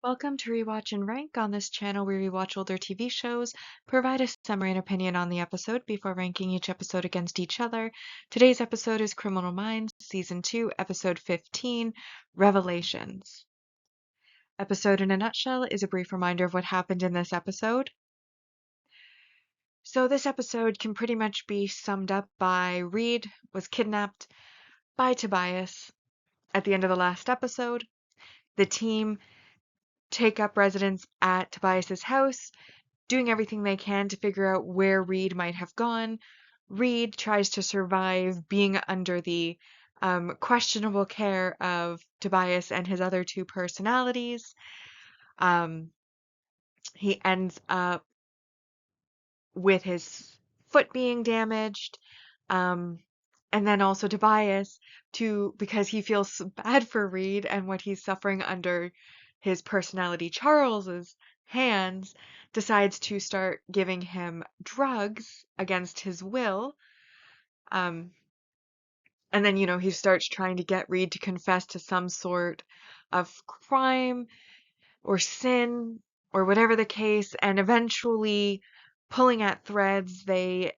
Welcome to Rewatch-and-Rank. On this channel, we rewatch older TV shows, provide a summary and opinion on the episode before ranking each episode against each other. Today's episode is Criminal Minds, Season 2, Episode 15, Revelations. Episode in a nutshell is a brief reminder of what happened in this episode. So this episode can pretty much be summed up by Reed was kidnapped by Tobias at the end of the last episode. The team take up residence at Tobias's house, doing everything they can to figure out where Reed might have gone. Reed tries to survive being under the questionable care of Tobias and his other two personalities. He ends up with his foot being damaged. And then also Tobias, because he feels bad for Reed and what he's suffering under his personality Charles's hands, decides to start giving him drugs against his will. And then, he starts trying to get Reed to confess to some sort of crime or sin or whatever the case, and eventually pulling at threads, okay,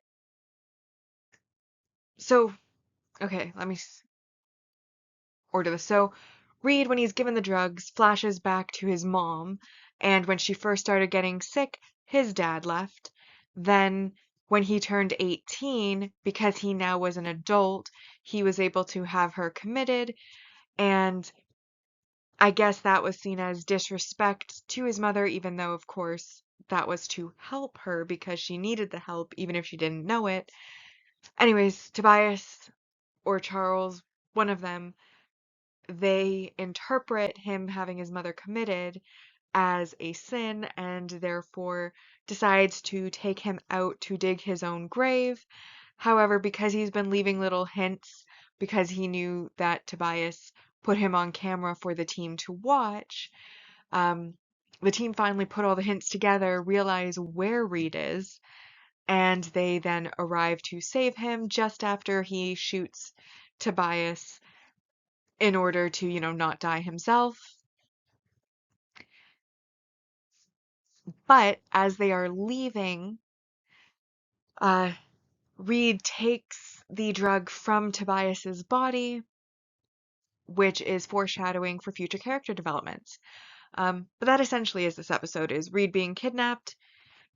let me order this. So, Reed, when he's given the drugs, flashes back to his mom, and when she first started getting sick, his dad left. Then, when he turned 18, because he now was an adult, he was able to have her committed, and I guess that was seen as disrespect to his mother, even though, of course, that was to help her because she needed the help, even if she didn't know it. Anyways, Tobias or Charles, one of them, they interpret him having his mother committed as a sin and therefore decides to take him out to dig his own grave. However, because he's been leaving little hints, because he knew that Tobias put him on camera for the team to watch, the team finally put all the hints together, realize where Reed is, and they then arrive to save him just after he shoots Tobias in order to, not die himself. But as they are leaving, Reed takes the drug from Tobias's body, which is foreshadowing for future character developments. But that essentially is this episode, is Reed being kidnapped,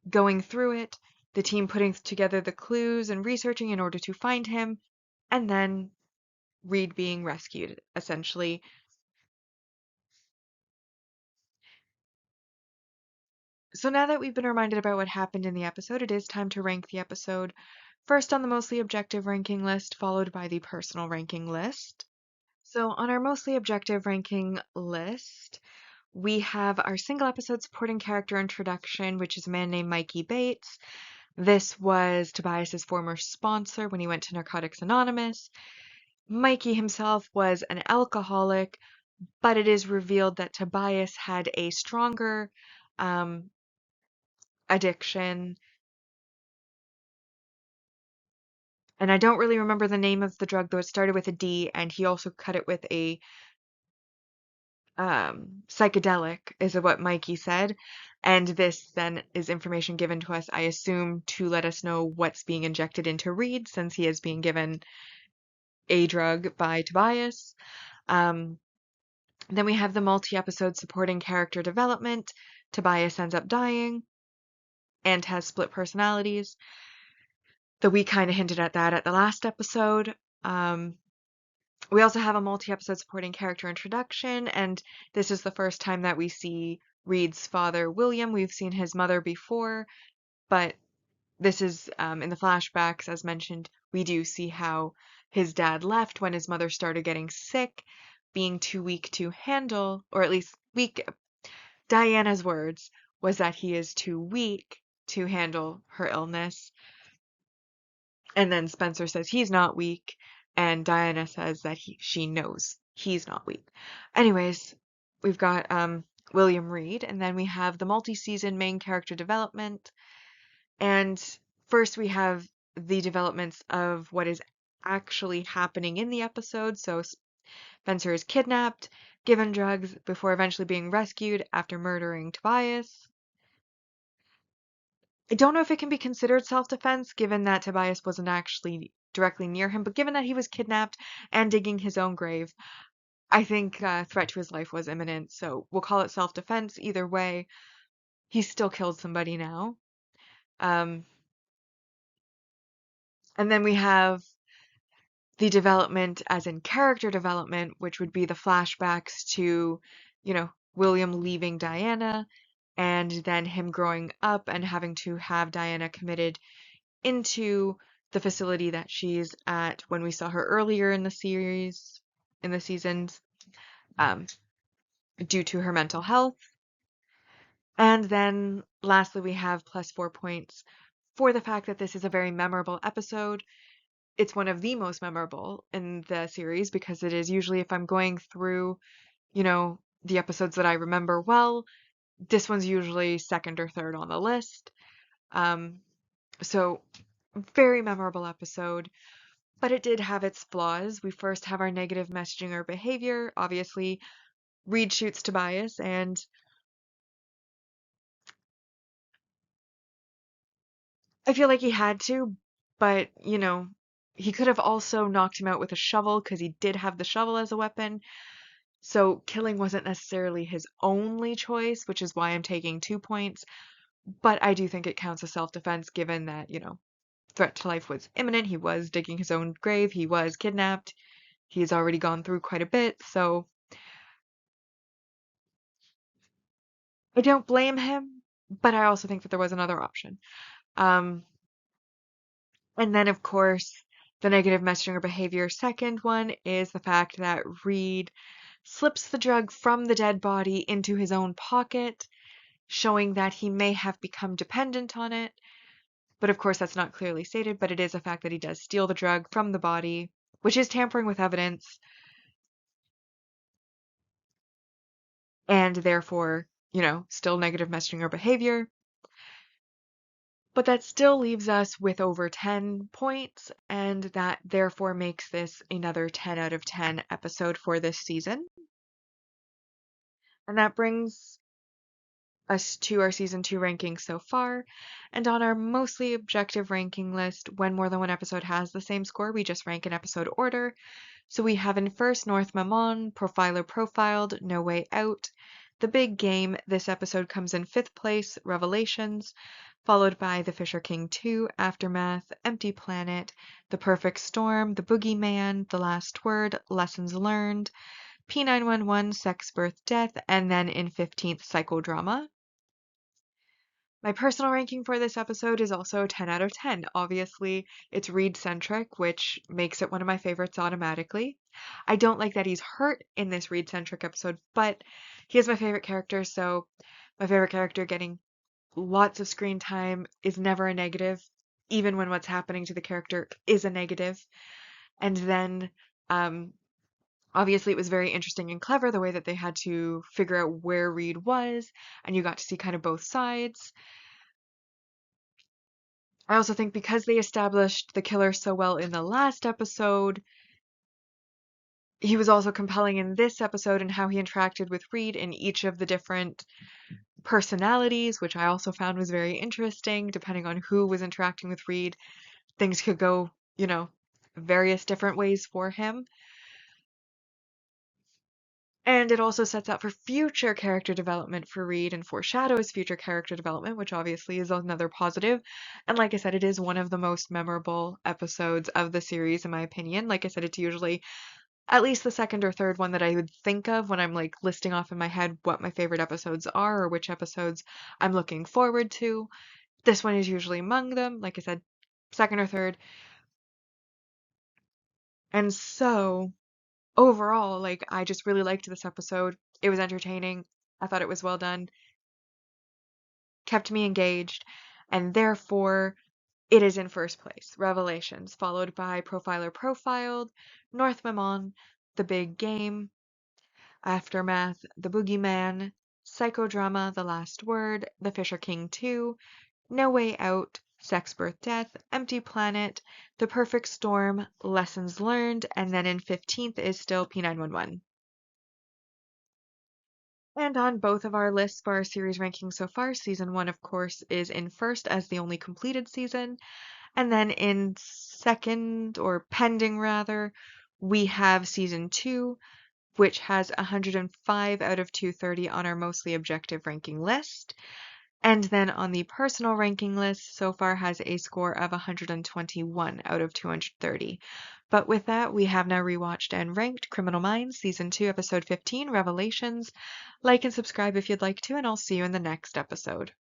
going through it, the team putting together the clues and researching in order to find him, and then Reed being rescued, essentially. So now that we've been reminded about what happened in the episode, it is time to rank the episode. First on the mostly objective ranking list, followed by the personal ranking list. So on our mostly objective ranking list, we have our single episode supporting character introduction, which is a man named Mikey Bates. This was Tobias's former sponsor when he went to Narcotics Anonymous. Mikey himself was an alcoholic, but it is revealed that Tobias had a stronger addiction. And I don't really remember the name of the drug, though it started with a D, and he also cut it with a psychedelic, is what Mikey said. And this then is information given to us, I assume, to let us know what's being injected into Reed, since he is being given a drug by Tobias. Then we have the multi-episode supporting character development. Tobias ends up dying and has split personalities. Though we kind of hinted at that at the last episode. We also have a multi-episode supporting character introduction, and this is the first time that we see Reed's father, William. We've seen his mother before, but this is in the flashbacks, as mentioned, we do see how his dad left when his mother started getting sick, being too weak to handle, or at least weak. Diana's words was that he is too weak to handle her illness. And then Spencer says he's not weak, and Diana says that she knows he's not weak. Anyways, we've got William Reed, and then we have the multi-season main character development. And first we have the developments of what is actually happening in the episode. So Spencer is kidnapped, given drugs before eventually being rescued after murdering Tobias. I don't know if it can be considered self-defense given that Tobias wasn't actually directly near him, but given that he was kidnapped and digging his own grave, I think threat to his life was imminent, so we'll call it self-defense. Either way, he still killed somebody now. Um, and then we have the development as in character development, which would be the flashbacks to, William leaving Diana and then him growing up and having to have Diana committed into the facility that she's at when we saw her earlier in the series, in the seasons, um, due to her mental health. And then lastly, we have +4 points for the fact that this is a very memorable episode. It's one of the most memorable in the series because it is usually, if I'm going through, the episodes that I remember well, this one's usually second or third on the list. Um, so very memorable episode, but it did have its flaws. We first have our negative messaging or behavior. Obviously, Reed shoots Tobias, and I feel like he had to, but, he could have also knocked him out with a shovel because he did have the shovel as a weapon. So killing wasn't necessarily his only choice, which is why I'm taking 2 points. But I do think it counts as self-defense given that, threat to life was imminent. He was digging his own grave. He was kidnapped. He's already gone through quite a bit. So I don't blame him, but I also think that there was another option. Um, and then, of course, the negative messaging or behavior second one is the fact that Reed slips the drug from the dead body into his own pocket, showing that he may have become dependent on it. But of course, that's not clearly stated, but it is a fact that he does steal the drug from the body, which is tampering with evidence, and therefore, still negative messaging or behavior. But that still leaves us with over 10 points, and that therefore makes this another 10 out of 10 episode for this season. And that brings us to our season 2 ranking so far. And on our mostly objective ranking list, when more than one episode has the same score, we just rank in episode order. So we have in first North Mammon, Profiler Profiled, No Way Out. The Big Game, this episode comes in 5th place, Revelations, followed by The Fisher King 2, Aftermath, Empty Planet, The Perfect Storm, The Boogeyman, The Last Word, Lessons Learned, P911, Sex, Birth, Death, and then in 15th, Psychodrama. My personal ranking for this episode is also 10 out of 10. Obviously, it's Reed-centric, which makes it one of my favorites automatically. I don't like that he's hurt in this Reed-centric episode, but he is my favorite character, so my favorite character getting lots of screen time is never a negative, even when what's happening to the character is a negative. And then, obviously, it was very interesting and clever the way that they had to figure out where Reed was, and you got to see kind of both sides. I also think because they established the killer so well in the last episode, he was also compelling in this episode and how he interacted with Reed in each of the different personalities, which I also found was very interesting. Depending on who was interacting with Reed, things could go, various different ways for him. And it also sets up for future character development for Reed and foreshadows future character development, which obviously is another positive. And like I said, it is one of the most memorable episodes of the series, in my opinion. Like I said, it's usually at least the second or third one that I would think of when I'm like listing off in my head what my favorite episodes are or which episodes I'm looking forward to. This one is usually among them. Like I said, second or third. And so overall, like I just really liked this episode. It was entertaining. I thought it was well done, kept me engaged, and therefore it is in first place. Revelations, followed by Profiler Profiled, North Mammon, The Big Game, Aftermath, The Boogeyman, Psychodrama, The Last Word, The Fisher King 2, No Way Out, Sex, Birth, Death, Empty Planet, The Perfect Storm, Lessons Learned, and then in 15th is still P911. And on both of our lists for our series rankings so far, season 1, of course, is in first as the only completed season. And then in second, or pending rather, we have season 2, which has 105 out of 230 on our mostly objective ranking list. And then on the personal ranking list, so far has a score of 121 out of 230. But with that, we have now rewatched and ranked Criminal Minds Season 2, Episode 15, Revelations. Like and subscribe if you'd like to, and I'll see you in the next episode.